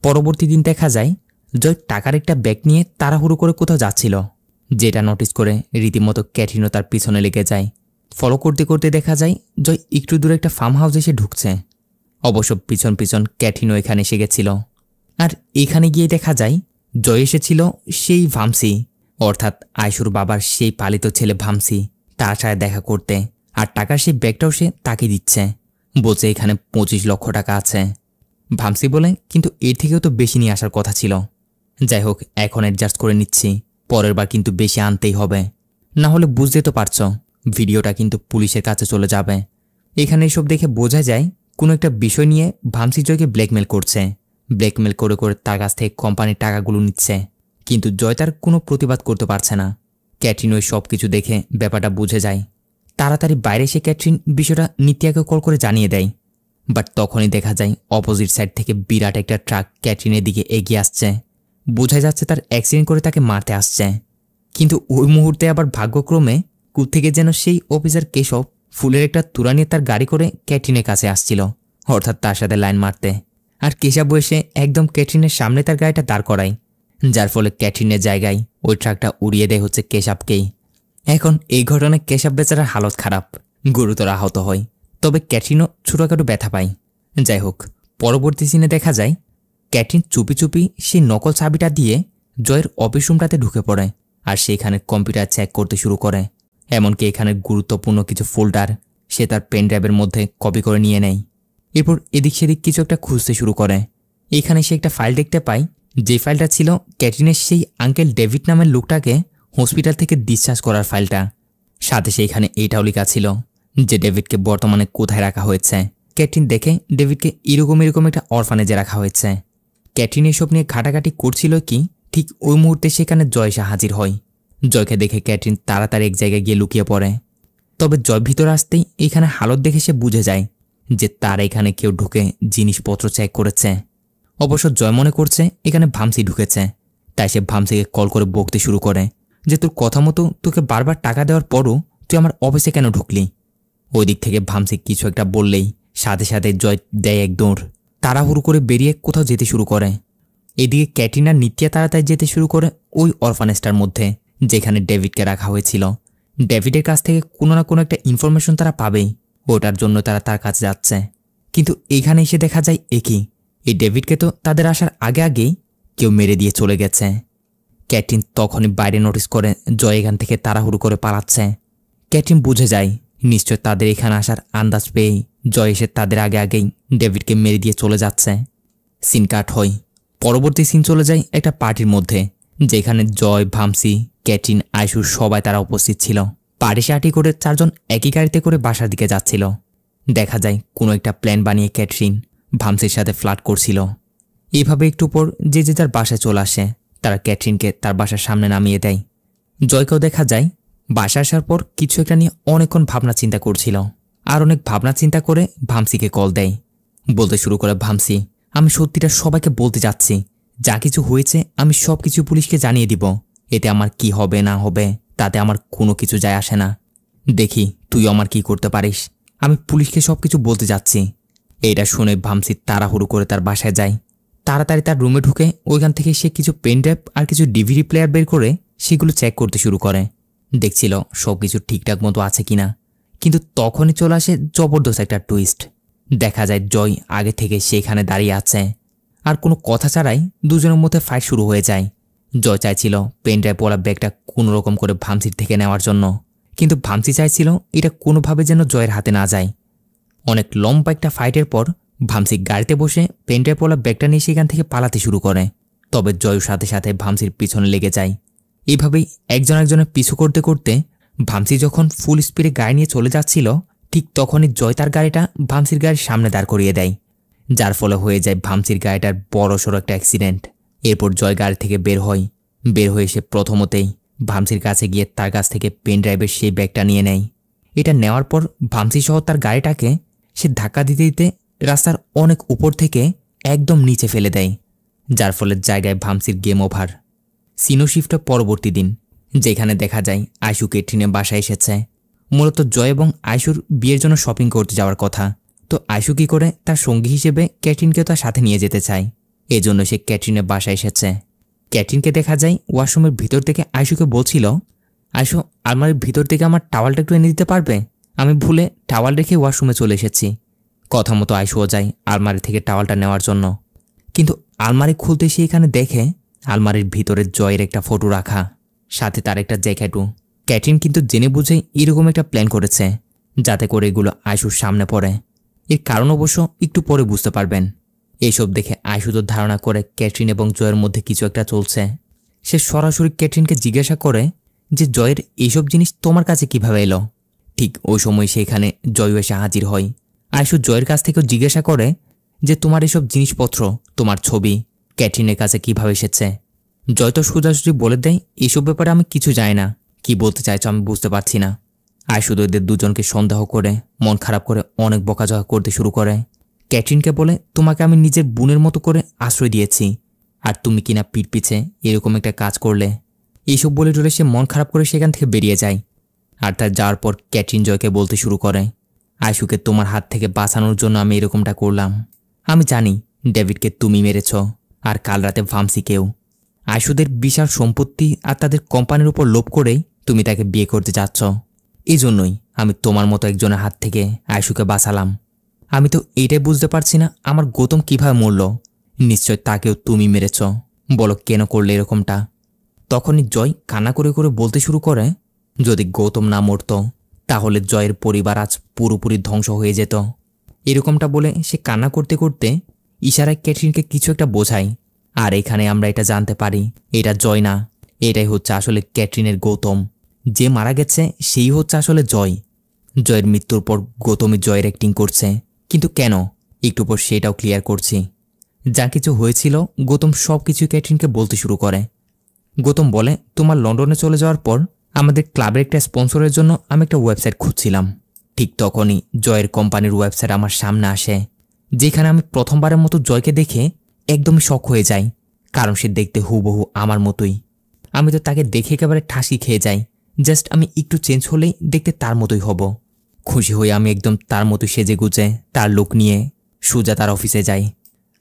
পরবর্তী দিন দেখা যায় জয় টাকার একটা ব্যাগ নিয়ে তাড়াহুড়ো করে কোথাও যাচ্ছিল, যেটা নোটিস করে রীতিমতো ক্যাটরিনও তার পিছনে লেগে যায়। ফলো করতে করতে দেখা যায় জয় একটু দূরে একটা ফার্ম হাউস এসে ঢুকছে। অবশ্য পিছন পিছন ক্যাটরিনও এখানে এসে গেছিল। আর এখানে গিয়ে দেখা যায় জয় এসেছিল সেই ভামসি, অর্থাৎ আয়ুর বাবার সেই পালিত ছেলে ভামসি, তার সাথে দেখা করতে। আর টাকার সেই ব্যাগটাও সে তাকে দিচ্ছে, বলছে এখানে 25 লক্ষ টাকা আছে। ভামসি বলে কিন্তু এর থেকেও তো বেশি নিয়ে আসার কথা ছিল। যাই হোক, এখন অ্যাডজাস্ট করে নিচ্ছি, পরের বার কিন্তু বেশি আনতেই হবে, না হলে বুঝতে তো পারছো ভিডিওটা কিন্তু পুলিশের কাছে চলে যাবে। এখানে এসব দেখে বোঝা যায় কোনো একটা বিষয় নিয়ে ভামসি জয়কে ব্ল্যাকমেল করছে। ব্ল্যাকমেল করে করে তার কাছ থেকে কোম্পানির টাকাগুলো নিচ্ছে, কিন্তু জয় তার কোনো প্রতিবাদ করতে পারছে না। ক্যাটরিন ওই সব কিছু দেখে ব্যাপারটা বুঝে যায়। তাড়াতাড়ি বাইরে এসে ক্যাটরিন বিষয়টা নিত্যাকে কল করে জানিয়ে দেয়। বাট তখনই দেখা যায় অপোজিট সাইড থেকে বিরাট একটা ট্রাক ক্যাটরিনের দিকে এগিয়ে আসছে। বোঝা যাচ্ছে তার অ্যাক্সিডেন্ট করে তাকে মারতে আসছে। কিন্তু ওই মুহূর্তে আবার ভাগ্যক্রমে কোত্থেকে যেন সেই অফিসার কেশব ফুলের একটা তুরা নিয়ে তার গাড়ি করে ক্যাটরিনের কাছে আসছিল, অর্থাৎ তার সাথে লাইন মারতে। আর কেশব এসে একদম ক্যাটরিনের সামনে তার গাড়িটা দাঁড় করায়, যার ফলে ক্যাটরিনের জায়গায় ওই ট্রাকটা উড়িয়ে দেয় হচ্ছে কেশবকেই। এখন এই ঘটনায় কেশব বেচারার হালত খারাপ, গুরুতর আহত হয়, তবে ক্যাটরিনও ছোটোখাটো ব্যথা পায়। যাই হোক, পরবর্তী সিনে দেখা যায় ক্যাটরিন চুপি চুপি সেই নকল চাবিটা দিয়ে জয়ের অফিস রুমটাতে ঢুকে পড়ে আর সেখানে কম্পিউটার চেক করতে শুরু করে। এমনকি এখানে গুরুত্বপূর্ণ কিছু ফোল্ডার সে তার পেন ড্রাইভের মধ্যে কপি করে নিয়ে নেয়। এরপর এদিক সেদিক কিছু একটা খুঁজতে শুরু করে। এখানে সে একটা ফাইল দেখতে পায়, যে ফাইলটা ছিল ক্যাটরিনের সেই আঙ্কেল ডেভিড নামের লোকটাকে হসপিটাল থেকে ডিসচার্জ করার ফাইলটা। সাথে সেইখানে এটাও লেখা ছিল যে ডেভিডকে বর্তমানে কোথায় রাখা হয়েছে। ক্যাটরিন দেখে ডেভিডকে এরকম একটা অরফানেজে রাখা হয়েছে। ক্যাটরিন এসব নিয়ে ঘাটাঘাটি করছিল কি ঠিক ওই মুহূর্তে সেখানে জয় এসে হাজির হয়। জয়কে দেখে ক্যাটরিন তাড়াতাড়ি এক জায়গায় গিয়ে লুকিয়ে পড়ে। তবে জয় ভিতরে আসতেই এখানে হালত দেখে সে বুঝে যায় যে তার এখানে কেউ ঢুকে জিনিসপত্র চেক করেছে। অবশ্য জয় মনে করছে এখানে ভামসি ঢুকেছে, তাই সে ভামসিকে কল করে বকতে শুরু করে যে তোর কথা মতো তোকে বারবার টাকা দেওয়ার পরও তুই আমার অফিসে কেন ঢুকলি। ওই দিক থেকে ভামসি কিছু একটা বললেই সাথে সাথে জয় দেয় এক দৌড়, তাড়াহুড়ো করে বেরিয়ে কোথাও যেতে শুরু করে। এদিকে ক্যাটরিনা নিত্যা তাড়াতাড়ি যেতে শুরু করে ওই অরফানেজটার মধ্যে যেখানে ডেভিডকে রাখা হয়েছিল। ডেভিডের কাছ থেকে কোনো না কোনো একটা ইনফরমেশন তারা পাবেই, ওটার জন্য তারা তার কাছে যাচ্ছে। কিন্তু এইখানে এসে দেখা যায় একই, এই ডেভিডকে তো তাদের আসার আগে আগেই কেউ মেরে দিয়ে চলে গেছে। ক্যাটরিন তখনই বাইরে নোটিস করে জয় এখান থেকে তাড়াহুড়ো করে পালাচ্ছে। ক্যাটরিন বুঝে যায় নিশ্চয় তাদের এখানে আসার আন্দাজ পেয়েই জয় এসে তাদের আগে আগেই ডেভিডকে মেরে দিয়ে চলে যাচ্ছে। সিন কাট হয়। পরবর্তী সিন চলে যায় একটা পার্টির মধ্যে, যেখানে জয়, ভামসি, ক্যাটরিন, আয়ুষ সবাই তারা উপস্থিত ছিল। পার্টি শার্টি করে চারজন একই গাড়িতে করে বাসার দিকে যাচ্ছিল। দেখা যায় কোনো একটা প্ল্যান বানিয়ে ক্যাটরিন ভামসির সাথে ফ্লার্ট করছিল। এইভাবে একটু পর যে যে তার বাসায় চলে আসে, তারা ক্যাটরিনকে তার বাসার সামনে নামিয়ে দেয়। জয়কেও দেখা যায় বাসা আসার পর কিছু একটা নিয়ে অনেকক্ষণ ভাবনা চিন্তা করছিল, আর অনেক ভাবনা চিন্তা করে ভামসিকে কল দেয়। বলতে শুরু করে, ভামসি আমি সত্যিটা সবাইকে বলতে যাচ্ছি, যা কিছু হয়েছে আমি সব কিছু পুলিশকে জানিয়ে দিব। এতে আমার কি হবে না হবে তাতে আমার কোনো কিছু যায় আসে না, দেখি তুই আমার কি করতে পারিস। আমি পুলিশকে সব কিছু বলতে যাচ্ছি। এটা শুনে ভামসি তাড়াহুড়ো করে তার বাসায় যায়। তাড়াতাড়ি তার রুমে ঢুকে ওইখান থেকে সে কিছু পেন ড্রাইভ আর কিছু ডিভিডি প্লেয়ার বের করে সেগুলো চেক করতে শুরু করে। দেখছিল সব কিছু ঠিকঠাক মতো আছে কিনা। কিন্তু তখনই চলে আসে জবরদস্ত একটা টুইস্ট। দেখা যায় জয় আগে থেকে সেখানে দাঁড়িয়ে আছে, আর কোনো কথা ছাড়াই দুজনের মধ্যে ফাইট শুরু হয়ে যায়। জয় চাইছিল পেন ড্রাইভওয়ালা ব্যাগটা কোনো রকম করে ভামসির থেকে নেওয়ার জন্য, কিন্তু ভামসি চাইছিল এটা কোনোভাবে যেন জয়ের হাতে না যায়। অনেক লম্বা একটা ফাইটের পর ভামসি গাড়িতে বসে পেন ড্রাইভওয়ালা ব্যাগটা নিয়ে সেখান থেকে পালাতে শুরু করে। তবে জয়ের সাথে সাথে ভামসির পিছনে লেগে যায়। এইভাবেই একজন একজনের পিছু করতে করতে ভামসি যখন ফুল স্পিডে গাড়ি নিয়ে চলে যাচ্ছিল, ঠিক তখনই জয় তার গাড়িটা ভামসির গাড়ির সামনে দাঁড় করিয়ে দেয়, যার ফলে হয়ে যায় ভামসির গাড়িটার বড়সড় একটা অ্যাক্সিডেন্ট। এরপর জয় গাড়ি থেকে বের হয়ে সে প্রথমতেই ভামসির কাছে গিয়ে তার কাছ থেকে পেন ড্রাইভের সেই ব্যাগটা নিয়ে নেয়। এটা নেওয়ার পর ভামসি সহ তার গাড়িটাকে সে ধাক্কা দিতে দিতে রাস্তার অনেক উপর থেকে একদম নিচে ফেলে দেয়, যার ফলে জায়গায় ভামসির গেম ওভার। সিনো শিফটের পরবর্তী দিন, যেখানে দেখা যায় আয়ুষ ক্যাটরিনের বাসায় এসেছে। মূলত জয় এবং আয়ুষের বিয়ের জন্য শপিং করতে যাওয়ার কথা, তো আয়ুষ কী করে তার সঙ্গী হিসেবে ক্যাটরিনকেও তার সাথে নিয়ে যেতে চায়, এজন্য সে ক্যাটরিনের বাসায় এসেছে। ক্যাটরিনকে দেখা যায় ওয়াশরুমের ভিতর থেকে আয়ুষকে বলছিল, আয়ুষ আলমারির ভিতর থেকে আমার টাওয়ালটা একটু এনে দিতে পারবে, আমি ভুলে টাওয়াল রেখে ওয়াশরুমে চলে এসেছি। কথা মতো আয়ুষও যায় আলমারি থেকে টাওয়ালটা নেওয়ার জন্য, কিন্তু আলমারি খুলতে সে এখানে দেখে আলমারির ভিতরে জয়ের একটা ফটো রাখা, সাথে তার একটা জ্যাকেটও। ক্যাটরিন কিন্তু জেনে বুঝে এরকম একটা প্ল্যান করেছে যাতে করে এগুলো আয়ুষের সামনে পড়ে। এর কারণ অবশ্য একটু পরে বুঝতে পারবেন। এইসব দেখে আয়ুষ তো ধারণা করে ক্যাটরিন এবং জয়ের মধ্যে কিছু একটা চলছে। সে সরাসরি ক্যাটরিনকে জিজ্ঞাসা করে যে জয়ের এইসব জিনিস তোমার কাছে কিভাবে এলো। ঠিক ওই সময় সেখানে জয় এসে হাজির হয়। আয়ুষ জয়ের কাছ থেকেও জিজ্ঞাসা করে যে তোমার এসব জিনিসপত্র, তোমার ছবি ক্যাটরিনের কাছে কিভাবে এসেছে। জয় তো সোজাসুজি বলে দেয় এসব ব্যাপারে আমি কিছু জানি না, কি বলতে চাইছো আমি বুঝতে পারছি না। আয়ুষ এদের দুজনকে সন্দেহ করে মন খারাপ করে অনেক বকাঝকা করতে শুরু করে। ক্যাটরিনকে বলে তোমাকে আমি নিজের বোনের মতো করে আশ্রয় দিয়েছি, আর তুমি কিনা পিঠ পিছে এরকম একটা কাজ করলে। এইসব বলে টলে সে মন খারাপ করে সেখান থেকে বেরিয়ে যায়। আর তার যাওয়ার পর ক্যাটরিন জয়কে বলতে শুরু করে, আয়ুষকে তোমার হাত থেকে বাঁচানোর জন্য আমি এরকমটা করলাম। আমি জানি ডেভিডকে তুমি মেরেছ, আর কাল রাতে ভামসিকেও। আয়ুষদের বিশাল সম্পত্তি আর তাদের কোম্পানির উপর লোভ করেই তুমি তাকে বিয়ে করতে যাচ্ছ। এই জন্যই আমি তোমার মতো একজনের হাত থেকে আয়ুষকে বাঁচালাম। আমি তো এইটাই বুঝতে পারছি না আমার গৌতম কিভাবে মরল। নিশ্চয় তাকেও তুমি মেরেছ, বলো কেন করলে এরকমটা। তখনই জয় কান্না করে করে বলতে শুরু করে, যদি গৌতম না মরত তাহলে জয়ের পরিবার আজ পুরোপুরি ধ্বংস হয়ে যেত। এরকমটা বলে সে কান্না করতে করতে ইশারায় ক্যাটরিনকে কিছু একটা বোঝায়। আর এখানে আমরা এটা জানতে পারি এটা জয় না, এটাই হচ্ছে আসলে ক্যাটরিনের গৌতম। যে মারা গেছে সেই হচ্ছে আসলে জয়। জয়ের মৃত্যুর পর গৌতমই জয়ের অ্যাক্টিং করছে, কিন্তু কেন একটু পর সেটাও ক্লিয়ার করছি। যা কিছু হয়েছিল গৌতম সব কিছু ক্যাটরিনকে বলতে শুরু করে। গৌতম বলে, তোমার লন্ডনে চলে যাওয়ার পর আমাদের ক্লাবের একটা স্পন্সরের জন্য আমি একটা ওয়েবসাইট খুঁজছিলাম, ঠিক তখনই জয়ের কোম্পানির ওয়েবসাইট আমার সামনে আসে, যেখানে আমি প্রথমবারের মতো জয়কে দেখে একদমই শক হয়ে যাই, কারণ সে দেখতে হুবহু আমার মতোই। আমি তো তাকে দেখে একেবারে ঠাসি খেয়ে যাই। জাস্ট আমি একটু চেঞ্জ হলেই দেখতে তার মতোই হব। খুশি হয়ে আমি একদম তার মতো সেজে গুজে তার লুক নিয়ে সোজা তার অফিসে যাই।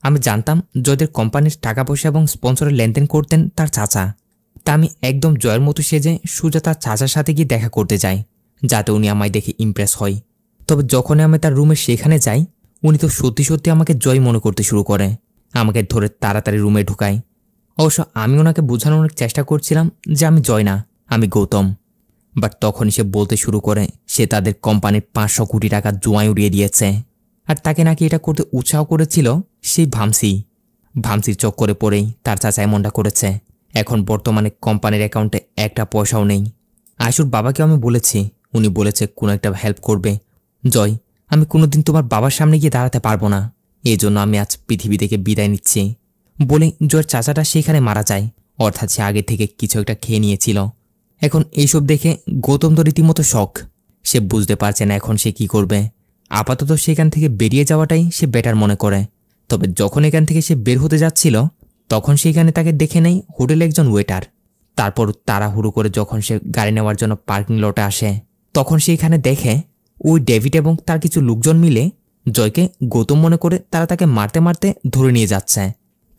আমি জানতাম জয়দের কোম্পানির টাকা পয়সা এবং স্পন্সরের লেনদেন করতেন তার চাচা। তা আমি একদম জয়ের মতো সেজে সোজা তার চাচার সাথে গিয়ে দেখা করতে যাই, যাতে উনি আমায় দেখে ইমপ্রেস হয়। তবে যখনই আমি তার রুমে সেখানে যাই, উনি তো সত্যি সত্যি আমাকে জয় মনে করতে শুরু করে। আমাকে ধরে তাড়াতাড়ি রুমে ঢুকায়। অবশ্য আমি ওনাকে বোঝানোর অনেক চেষ্টা করছিলাম যে আমি জয় না, আমি গৌতম। বাট তখনই সে বলতে শুরু করে সে তাদের কোম্পানির 500 কোটি টাকা জোয়ায় উড়িয়ে দিয়েছে, আর তাকে নাকি এটা করতে উৎসাহ করেছিল সেই ভামসি। ভামসির চক্করে পড়েই তার চাচা এমনটা করেছে। এখন বর্তমানে কোম্পানির অ্যাকাউন্টে একটা পয়সাও নেই। আয়ুর বাবাকে আমি বলেছি, উনি বলেছে কোনো একটা হেল্প করবে। জয়, আমি কোনোদিন তোমার বাবার সামনে গিয়ে দাঁড়াতে পারবো না, এই জন্য আমি আজ পৃথিবী থেকে বিদায় নিচ্ছি। বলে জয়ের চাচাটা সেখানে মারা যায়, অর্থাৎ সে আগে থেকে কিছু একটা খেয়ে নিয়েছিল। এখন এইসব দেখে গৌতম তো রীতিমতো শখ। সে বুঝতে পারছে না এখন সে কি করবে। আপাতত সেখান থেকে বেরিয়ে যাওয়াটাই সে বেটার মনে করে। তবে যখন এখান থেকে সে বের হতে যাচ্ছিল, তখন সেখানে তাকে দেখে নেয় হোটেলে একজন ওয়েটার। তারপর তাড়াহুড়ো করে যখন সে গাড়ি নেওয়ার জন্য পার্কিং লটে আসে, তখন সেখানে দেখে ওই ডেভিড এবং তার কিছু লোকজন মিলে জয়কে গৌতম মনে করে তারা তাকে মারতে মারতে ধরে নিয়ে যাচ্ছে।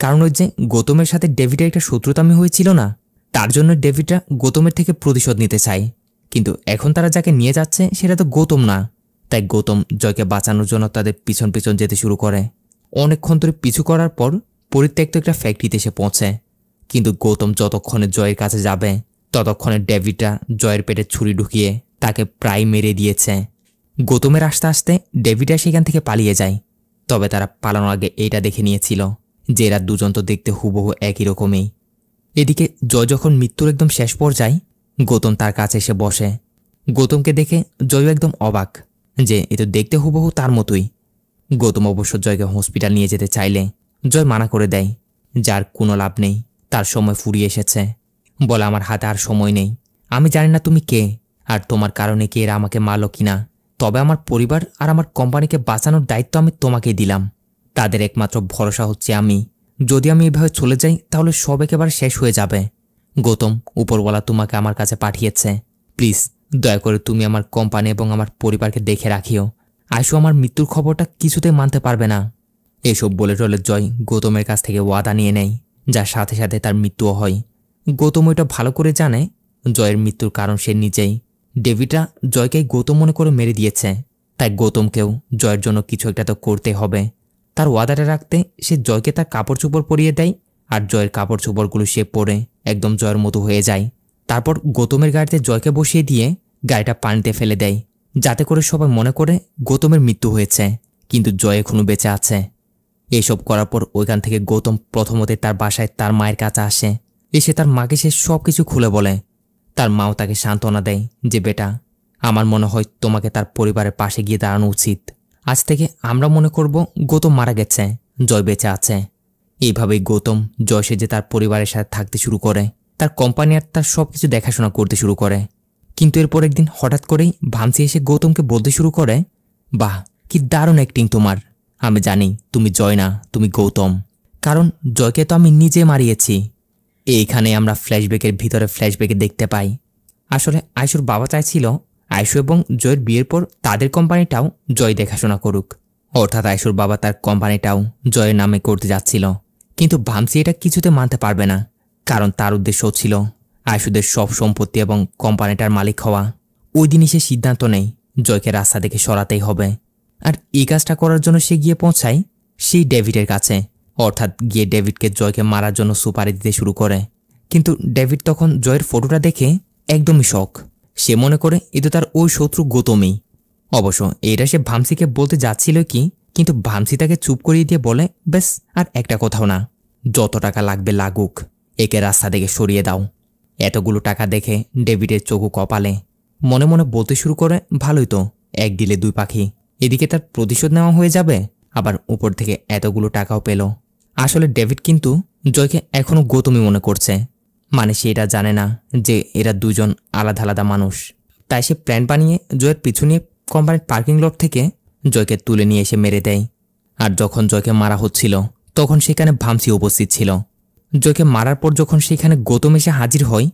কারণ ওই যে গৌতমের সাথে ডেভিডের একটা শত্রুতামি হয়েছিল না, তার জন্য ডেভিডরা গৌতমের থেকে প্রতিশোধ নিতে চায়। কিন্তু এখন তারা যাকে নিয়ে যাচ্ছে সেটা তো গৌতম না। তাই গৌতম জয়কে বাঁচানোর জন্য তাদের পিছন পিছন যেতে শুরু করে। অনেকক্ষণ ধরে পিছু করার পর পরিত্যক্ত একটা ফ্যাক্টরিতে এসে পৌঁছে। কিন্তু গৌতম যতক্ষণে জয়ের কাছে যাবে, ততক্ষণে ডেভিডরা জয়ের পেটে ছুরি ঢুকিয়ে তাকে প্রায় মেরে দিয়েছে। গৌতমের আসতে আসতে ডেভিডরা সেখান থেকে পালিয়ে যায়। তবে তারা পালানোর আগে এইটা দেখে নিয়েছিল যে এরা দুজন তো দেখতে হুবহু একই রকমই। এদিকে জয় যখন মৃত্যুর একদম শেষ পর্যায়ে, গৌতম তার কাছে এসে বসে। গৌতমকে দেখে জয় একদম অবাক যে এ তো দেখতে হুবহু তার মতোই। গৌতম অবশ্য জয়কে হসপিটাল নিয়ে যেতে চাইলে জয় মানা করে দেয়, যার কোনো লাভ নেই, তার সময় ফুরিয়ে এসেছে। বলে আমার হাতে আর সময় নেই। আমি জানি না তুমি কে আর তোমার কারণে কে এরা আমাকে মারল কিনা, তবে আমার পরিবার আর আমার কোম্পানিকে বাঁচানোর দায়িত্ব আমি তোমাকেই দিলাম। তাদের একমাত্র ভরসা হচ্ছে আমি। যদি আমি এভাবে চলে যাই তাহলে সব একেবারে শেষ হয়ে যাবে। গৌতম, উপরওয়ালা তোমাকে আমার কাছে পাঠিয়েছে। প্লিজ দয়া করে তুমি আমার কোম্পানি এবং আমার পরিবারকে দেখে রাখিও। আয়শু আমার মৃত্যুর খবরটা কিছুতেই মানতে পারবে না। এসব বলে টলে জয় গৌতমের কাছ থেকে ওয়াদা নিয়ে নেয়, যার সাথে সাথে তার মৃত্যুও হয়। গৌতম এটা ভালো করে জানে জয়ের মৃত্যুর কারণ সে নিজেই। ডেভিডরা জয়কে গৌতম মনে করে মেরে দিয়েছে, তাই গৌতমকেও জয়ের জন্য কিছু একটা তো করতে হবে। তার ওয়াদাটা রাখতে সে জয়কে তার কাপড় চোপড় পরিয়ে দেয়, আর জয়ের কাপড় চোপড়গুলো সে পরে একদম জয়ের মতো হয়ে যায়। তারপর গৌতমের গাড়িতে জয়কে বসিয়ে দিয়ে গাড়িটা পানিতে ফেলে দেয়, যাতে করে সবাই মনে করে গৌতমের মৃত্যু হয়েছে, কিন্তু জয় এখনো বেঁচে আছে। এসব করার পর ওইখান থেকে গৌতম প্রথমতে তার বাসায় তার মায়ের কাছে আসে। এসে তার মাকে সে সব কিছু খুলে বলে। তার মাও তাকে সান্ত্বনা দেয় যে বেটা, আমার মনে হয় তোমাকে তার পরিবারের পাশে গিয়ে দাঁড়ানো উচিত। আজ থেকে আমরা মনে করব গৌতম মারা গেছে, জয় বেঁচে আছে। এইভাবেই গৌতম জয় সেজে তার পরিবারের সাথে থাকতে শুরু করে, তার কোম্পানি আর তার সব কিছু দেখাশোনা করতে শুরু করে। কিন্তু এরপর একদিন হঠাৎ করেই ভামসি এসে গৌতমকে বলতে শুরু করে, বাহ কি দারুণ অ্যাক্টিং তোমার। আমি জানি তুমি জয় না, তুমি গৌতম, কারণ জয়কে তো আমি নিজে মারিয়েছি। এইখানে আমরা ফ্ল্যাশব্যাকের ভিতরে ফ্ল্যাশব্যাকে দেখতে পাই আসলে আয়শুর বাবা চাইছিল আয়শু এবং জয়ের বিয়ের পর তাদের কোম্পানিটাও জয় দেখাশোনা করুক, অর্থাৎ আয়শুর বাবা তার কোম্পানিটাও জয়ের নামে করতে যাচ্ছিল। কিন্তু ভামসি এটা কিছুতে মানতে পারবে না, কারণ তার উদ্দেশ্য ছিল আয়শুদের সব সম্পত্তি এবং কোম্পানিটার মালিক হওয়া। ওই দিনই সে সিদ্ধান্ত নেয় জয়কে রাস্তা থেকে সরাতেই হবে। আর এই কাজটা করার জন্য সে গিয়ে পৌঁছায় সেই ডেভিডের কাছে, অর্থাৎ গিয়ে ডেভিডকে জয়কে মারার জন্য সুপারি দিতে শুরু করে। কিন্তু ডেভিড তখন জয়ের ফটোটা দেখে একদমই শক। সে মনে করে এ তো তার ওই শত্রু গৌতমই। অবশ্য এটা সে ভামসিকে বলতে যাচ্ছিল কি, কিন্তু ভামসি তাকে চুপ করিয়ে দিয়ে বলে, বেশ আর একটা কথাও না, যত টাকা লাগবে লাগুক, একে রাস্তা থেকে সরিয়ে দাও। এতগুলো টাকা দেখে ডেভিডের চোখু কপালে, মনে মনে বলতে শুরু করে, ভালোই তো, এক দিলে দুই পাখি। এদিকে তার প্রতিশোধ নেওয়া হয়ে যাবে, আবার উপর থেকে এতগুলো টাকাও পেল। আসলে ডেভিড কিন্তু জয়কে এখনো গৌতমই মনে করছে, মানে সে এটা জানে না যে এরা দুজন আলাদা আলাদা মানুষ। তাই সে প্ল্যান বানিয়ে জয়ের পিছু নিয়ে কোম্পানির পার্কিং লট থেকে জয়কে তুলে নিয়ে এসে মেরে দেয়। আর যখন জয়কে মারা হচ্ছিল তখন সেখানে ভামসি উপস্থিত ছিল। জয়কে মারার পর যখন সেখানে গৌতম এসে হাজির হয়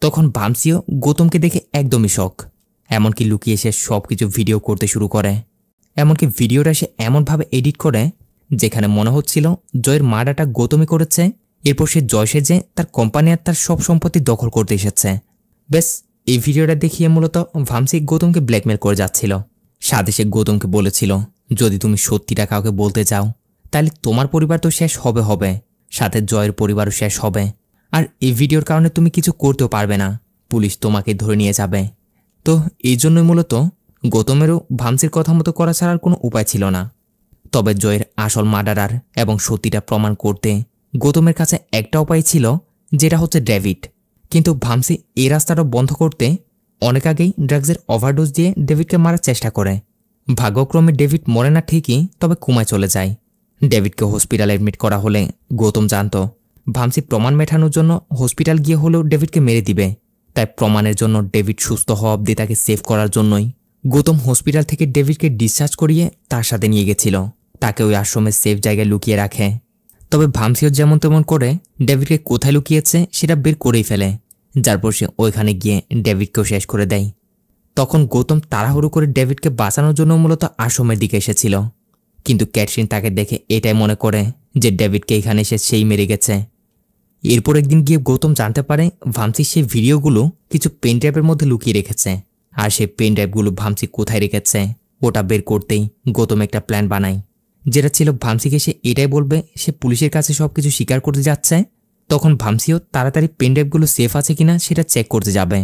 তখন ভামসিও গৌতমকে দেখে একদমই শক। এমনকি লুকিয়ে এসে সব কিছু ভিডিও করতে শুরু করে। এমনকি ভিডিওটা সে এমনভাবে এডিট করে যেখানে মনে হচ্ছিল জয়ের মার্ডারটা গৌতমই করেছে। এরপর সে জয় সেজে তার কোম্পানি আর তার সব সম্পত্তি দখল করতে এসেছে। বেশ, এই ভিডিওটা দেখিয়ে মূলত ভামসি গৌতমকে ব্ল্যাকমেল করে যাচ্ছিল। সাথে সে গৌতমকে বলেছিল, যদি তুমি সত্যিটা কাউকে বলতে চাও তাহলে তোমার পরিবার তো শেষ হবে, সাথে জয়ের পরিবারও শেষ হবে। আর এই ভিডিওর কারণে তুমি কিছু করতেও পারবে না, পুলিশ তোমাকে ধরে নিয়ে যাবে। তো এই জন্যই মূলত গৌতমেরও ভামসির কথা মতো করা ছাড়ার কোনো উপায় ছিল না। তবে জয়ের আসল মার্ডারার এবং সত্যিটা প্রমাণ করতে গৌতমের কাছে একটা উপায় ছিল, যেটা হচ্ছে ডেভিড। কিন্তু ভামসি এই রাস্তাটা বন্ধ করতে অনেক আগেই ড্রাগসের ওভারডোজ দিয়ে ডেভিডকে মারার চেষ্টা করে। ভাগ্যক্রমে ডেভিড মরে না ঠিকই, তবে কোমায় চলে যায়। ডেভিডকে হসপিটালে অ্যাডমিট করা হলে গৌতম জানত ভামসি প্রমাণ মেটানোর জন্য হসপিটাল গিয়ে হলেও ডেভিডকে মেরে দিবে। তাই প্রমাণের জন্য ডেভিড সুস্থ হওয়া অবধি তাকে সেভ করার জন্যই গৌতম হসপিটাল থেকে ডেভিডকে ডিসচার্জ করিয়ে তার সাথে নিয়ে গেছিল। তাকে ওই আশ্রমের সেফ জায়গায় লুকিয়ে রাখে। তবে ভামসিও যেমন তেমন করে ডেভিডকে কোথায় লুকিয়েছে সেটা বের করেই ফেলে, যার পর সে ওইখানে গিয়ে ডেভিডকেও শেষ করে দেয়। তখন গৌতম তাড়াহুড়ো করে ডেভিডকে বাঁচানোর জন্য মূলত আশ্রমের দিকে এসেছিল। কিন্তু ক্যাটরিন তাকে দেখে এটাই মনে করে যে ডেভিডকে এখানে এসে সেই মেরে গেছে। এরপর একদিন গিয়ে গৌতম জানতে পারে ভামসি সেই ভিডিওগুলো কিছু পেন ড্রাইভের মধ্যে লুকিয়ে রেখেছে। আর সেই পেন ড্রাইভগুলো ভামসি কোথায় রেখেছে ওটা বের করতেই গৌতম একটা প্ল্যান বানায়, যেটা ছিল ভামসিকে সে এটাই বলবে সে পুলিশের কাছে সবকিছু স্বীকার করতে যাচ্ছে। তখন ভামসিও তাড়াতাড়ি পেন ড্রাইভগুলো সেফ আছে কিনা সেটা চেক করতে যাবে।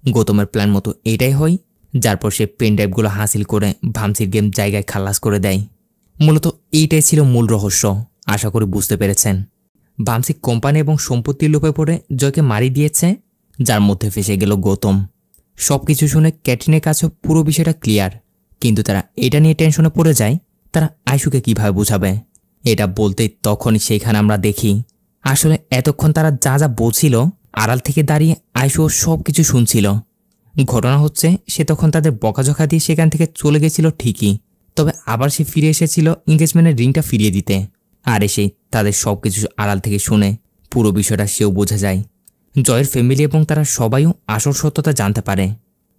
গৌতমের প্ল্যান মতো এটাই হয়, যার পর সে পেন ড্রাইভগুলো হাসিল করে ভামসির গেম জায়গায় খালাস করে দেয়। মূলত এইটাই ছিল মূল রহস্য। আশা করি বুঝতে পেরেছেন। ভামসি কোম্পানি এবং সম্পত্তির লোভে পড়ে জয়কে মারিয়ে দিয়েছে, যার মধ্যে ফেসে গেল গৌতম। সবকিছু শুনে ক্যাটরিনের কাছে পুরো বিষয়টা ক্লিয়ার, কিন্তু তারা এটা নিয়ে টেনশনে পড়ে যায় তারা আয়ুষকে কিভাবে বোঝাবে। এটা বলতেই তখনই সেখানে আমরা দেখি আসলে এতক্ষণ তারা যা যা বলছিল আড়াল থেকে দাঁড়িয়ে আয়ুষও সব কিছু শুনছিল। ঘটনা হচ্ছে সে তখন তাদের বকাঝকা দিয়ে সেখান থেকে চলে গেছিল ঠিকই, তবে আবার সে ফিরে এসেছিল এঙ্গেজমেন্টের রিংটা ফিরিয়ে দিতে। আর এসে তাদের সবকিছু আড়াল থেকে শুনে পুরো বিষয়টা সেও বোঝা যায়। জয়ের ফ্যামিলি এবং তারা সবাইও আসল সত্যতা জানতে পারে,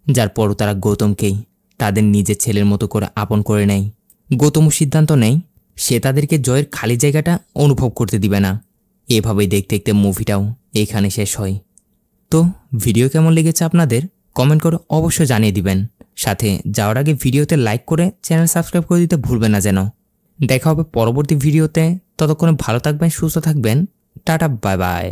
যার পরও তারা গৌতমকেই তাদের নিজের ছেলের মতো করে আপন করে নেয়। গৌতমও সিদ্ধান্ত নেয় সে তাদেরকে জয়ের খালি জায়গাটা অনুভব করতে দিবে না। এভাবেই দেখতে দেখতে মুভিটাও এখানে শেষ হয়। তো ভিডিও কেমন লেগেছে আপনাদের কমেন্ট করে অবশ্যই জানিয়ে দিবেন। সাথে যাওয়ার আগে ভিডিওতে লাইক করে চ্যানেল সাবস্ক্রাইব করে দিতে ভুলবেন না যেন। দেখা হবে পরবর্তী ভিডিওতে। ততক্ষণে ভালো থাকবেন, সুস্থ থাকবেন। Tata, bye bye.